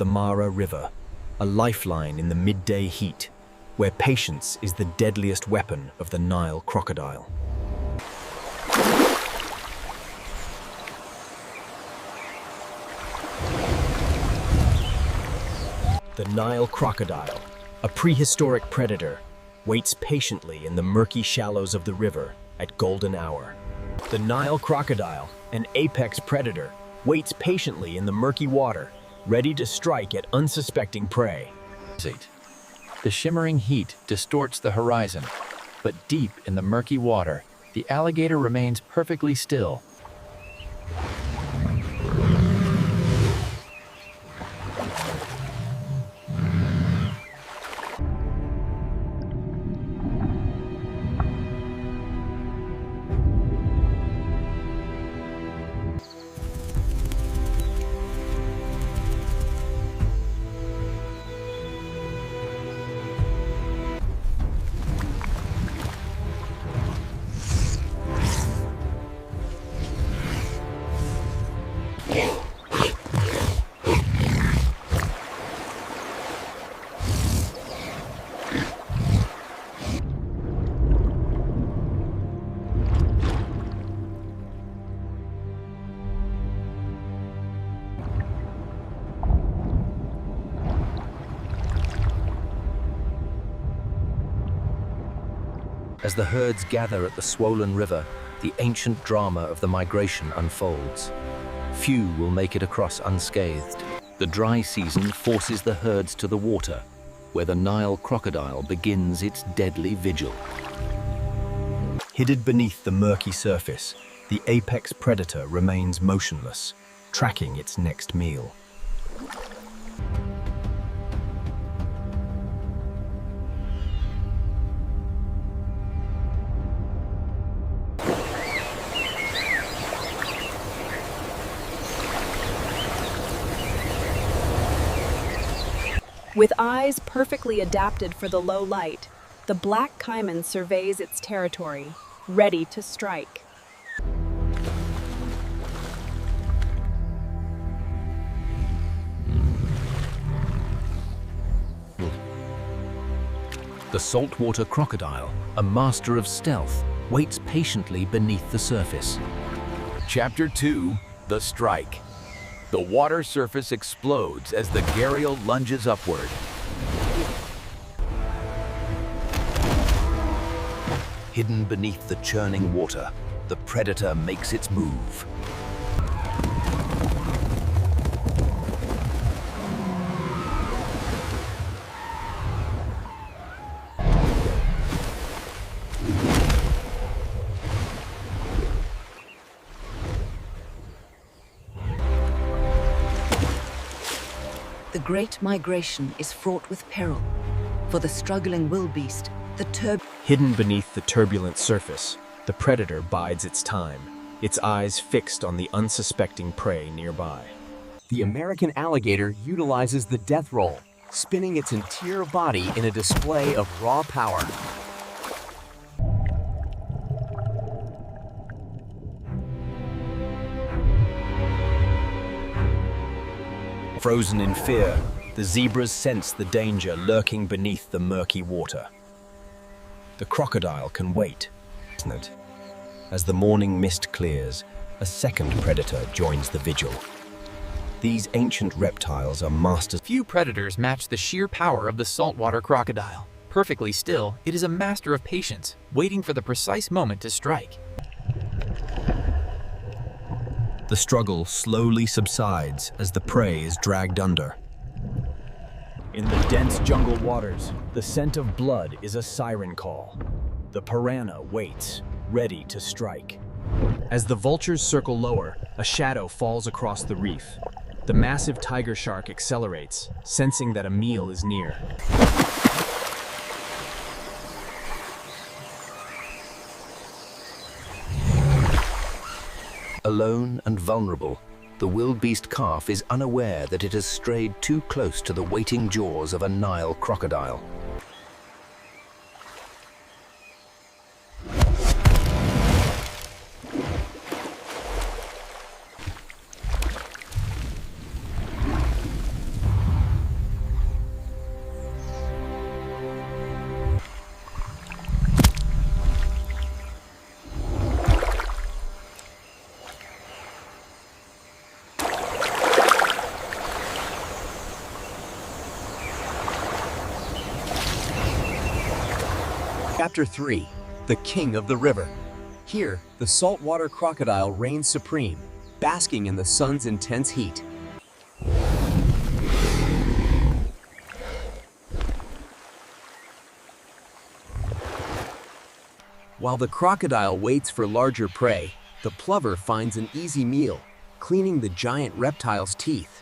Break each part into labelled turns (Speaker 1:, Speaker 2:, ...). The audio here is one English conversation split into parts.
Speaker 1: the Mara River, a lifeline in the midday heat, where patience is the deadliest weapon of the Nile crocodile. The Nile crocodile, a prehistoric predator, waits patiently in the murky shallows of the river at golden hour. The Nile crocodile, an apex predator, waits patiently in the murky water, ready to strike at unsuspecting prey.
Speaker 2: The shimmering heat distorts the horizon, but deep in the murky water, the alligator remains perfectly still.
Speaker 1: As the herds gather at the swollen river, the ancient drama of the migration unfolds. Few will make it across unscathed. The dry season forces the herds to the water, where the Nile crocodile begins its deadly vigil. Hidden beneath the murky surface, the apex predator remains motionless, tracking its next meal.
Speaker 3: With eyes perfectly adapted for the low light, the black caiman surveys its territory, ready to strike.
Speaker 1: The saltwater crocodile, a master of stealth, waits patiently beneath the surface.
Speaker 2: Chapter 2: The Strike. The water surface explodes as the gharial lunges upward.
Speaker 1: Hidden beneath the churning water, the predator makes its move.
Speaker 4: The Great Migration is fraught with peril. For the struggling wildebeest,
Speaker 1: Hidden beneath the turbulent surface, the predator bides its time, its eyes fixed on the unsuspecting prey nearby.
Speaker 5: The American alligator utilizes the death roll, spinning its entire body in a display of raw power.
Speaker 1: Frozen in fear, the zebras sense the danger lurking beneath the murky water. The crocodile can wait. As the morning mist clears, a second predator joins the vigil. These ancient reptiles are masters.
Speaker 6: Few predators match the sheer power of the saltwater crocodile. Perfectly still, it is a master of patience, waiting for the precise moment to strike.
Speaker 1: The struggle slowly subsides as the prey is dragged under. In the dense jungle waters, the scent of blood is a siren call. The piranha waits, ready to strike. As the vultures circle lower, a shadow falls across the reef. The massive tiger shark accelerates, sensing that a meal is near. Alone and vulnerable, the wildebeest calf is unaware that it has strayed too close to the waiting jaws of a Nile crocodile.
Speaker 5: Chapter 3: The King of the River. Here, the saltwater crocodile reigns supreme, basking in the sun's intense heat. While the crocodile waits for larger prey, the plover finds an easy meal, cleaning the giant reptile's teeth.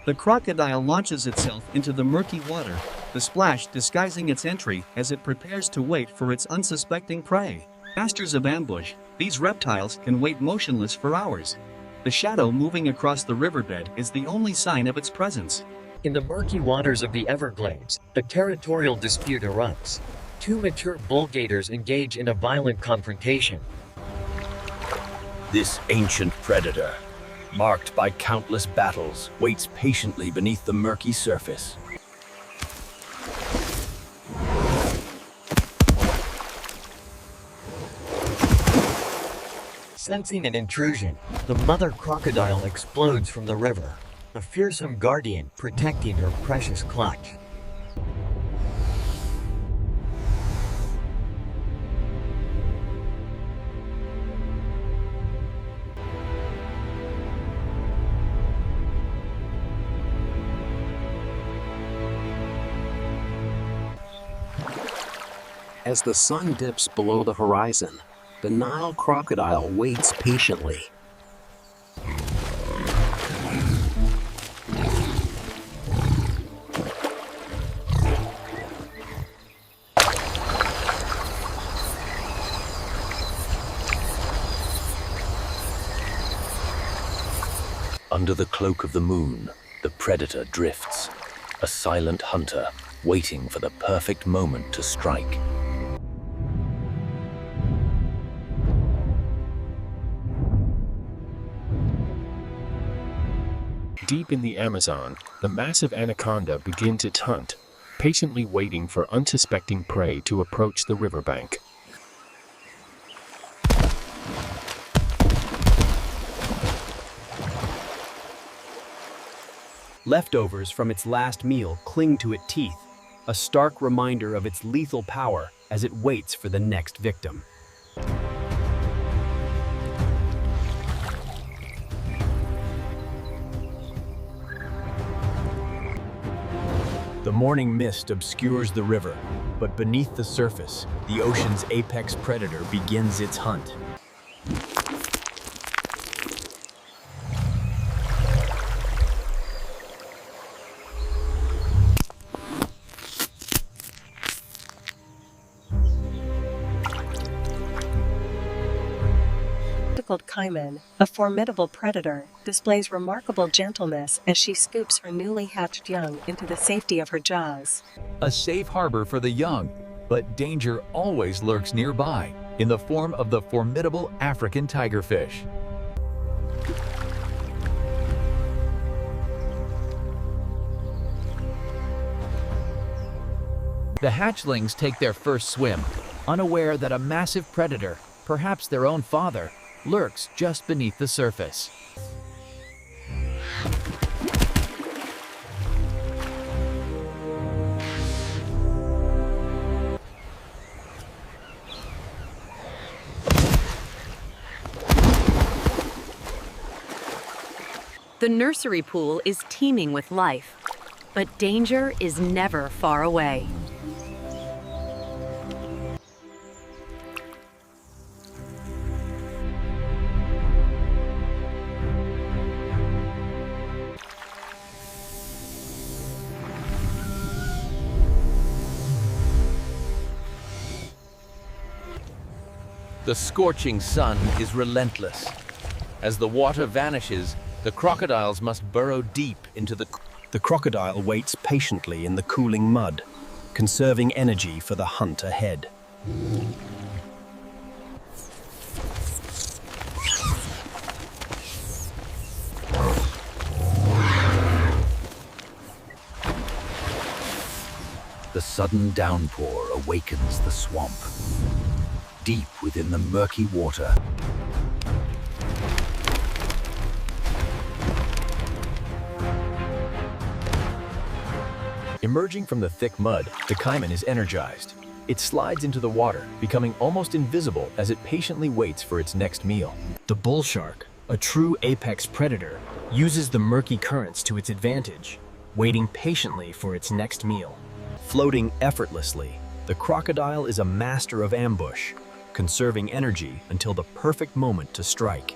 Speaker 7: The crocodile launches itself into the murky water, the splash disguising its entry as it prepares to wait for its unsuspecting prey. Masters of ambush, these reptiles can wait motionless for hours. The shadow moving across the riverbed is the only sign of its presence.
Speaker 8: In the murky waters of the Everglades, a territorial dispute erupts. Two mature bull gators engage in a violent confrontation.
Speaker 1: This ancient predator, marked by countless battles, waits patiently beneath the murky surface.
Speaker 8: Sensing an intrusion, the mother crocodile explodes from the river, a fearsome guardian protecting her precious clutch.
Speaker 5: As the sun dips below the horizon, the Nile crocodile waits patiently.
Speaker 1: Under the cloak of the moon, the predator drifts, a silent hunter waiting for the perfect moment to strike.
Speaker 9: Deep in the Amazon, the massive anaconda begins its hunt, patiently waiting for unsuspecting prey to approach the riverbank.
Speaker 1: Leftovers from its last meal cling to its teeth, a stark reminder of its lethal power as it waits for the next victim. The morning mist obscures the river, but beneath the surface, the ocean's apex predator begins its hunt.
Speaker 10: Caiman, a formidable predator, displays remarkable gentleness as she scoops her newly hatched young into the safety of her jaws.
Speaker 2: A safe harbor for the young, but danger always lurks nearby in the form of the formidable African tigerfish. The hatchlings take their first swim, unaware that a massive predator, perhaps their own father, lurks just beneath the surface.
Speaker 4: The nursery pool is teeming with life, but danger is never far away.
Speaker 2: The scorching sun is relentless. As the water vanishes, the crocodiles must burrow deep into the...
Speaker 1: The crocodile waits patiently in the cooling mud, conserving energy for the hunt ahead. The sudden downpour awakens the swamp. Deep within the murky water, emerging from the thick mud, the caiman is energized.
Speaker 2: It slides into the water, becoming almost invisible as it patiently waits for its next meal.
Speaker 1: The bull shark, a true apex predator, uses the murky currents to its advantage, waiting patiently for its next meal. Floating effortlessly, the crocodile is a master of ambush, conserving energy until the perfect moment to strike.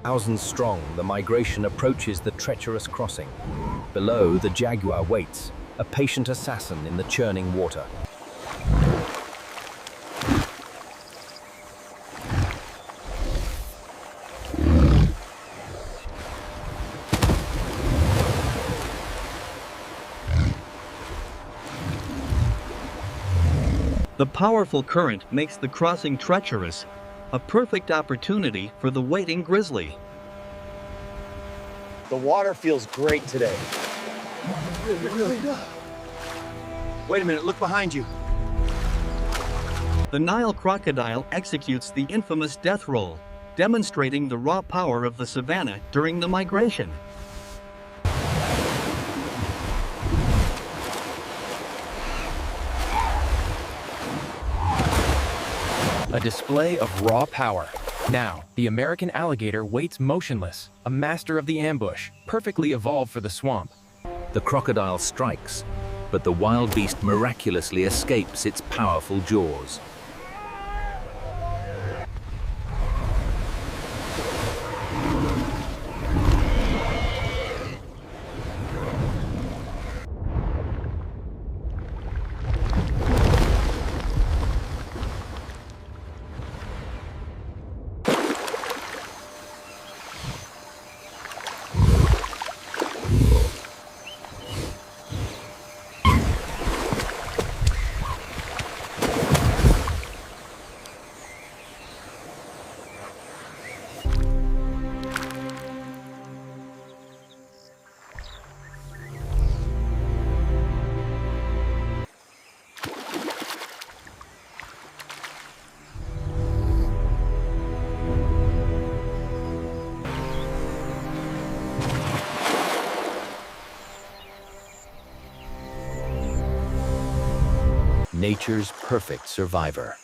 Speaker 1: Thousands strong, the migration approaches the treacherous crossing. Below, the jaguar waits, a patient assassin in the churning water.
Speaker 7: The powerful current makes the crossing treacherous, a perfect opportunity for the waiting grizzly.
Speaker 11: The water feels great today. It really does. Wait a minute, look behind you.
Speaker 7: The Nile crocodile executes the infamous death roll, demonstrating the raw power of the savanna during the migration.
Speaker 2: A display of raw power. Now, the American alligator waits motionless, a master of the ambush, perfectly evolved for the swamp.
Speaker 12: The crocodile strikes, but the wildebeest miraculously escapes its powerful jaws.
Speaker 2: Nature's perfect survivor.